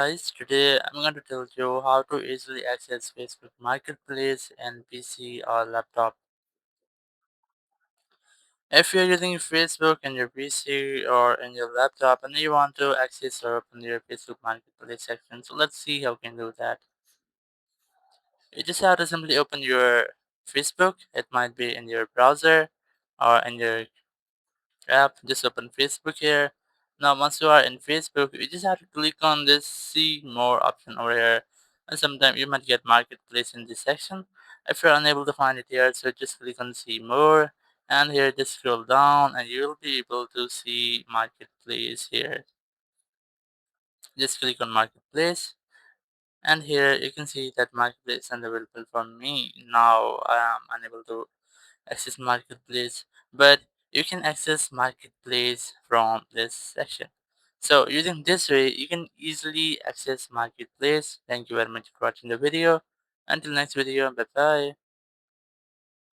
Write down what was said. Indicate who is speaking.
Speaker 1: Guys, today I'm going to tell you how to easily access Facebook Marketplace and PC or laptop. If you're using Facebook in your PC or in your laptop and you want to access or open your Facebook Marketplace section, so let's see how we can do that. You just have to simply open your Facebook. It might be in your browser or in your app. Just open Facebook here. Now once you are in Facebook, you just have to click on this see more option over here, and sometimes you might get marketplace in this section. If you're unable to find it here, so just click on see more, and here just scroll down and you'll be able to see marketplace here. Just click on marketplace, and here you can see that marketplace is unavailable for me. Now I am unable to access marketplace, but you can access marketplace from this section. So using this way you can easily access marketplace. Thank you very much for watching the video. Until next video, bye bye.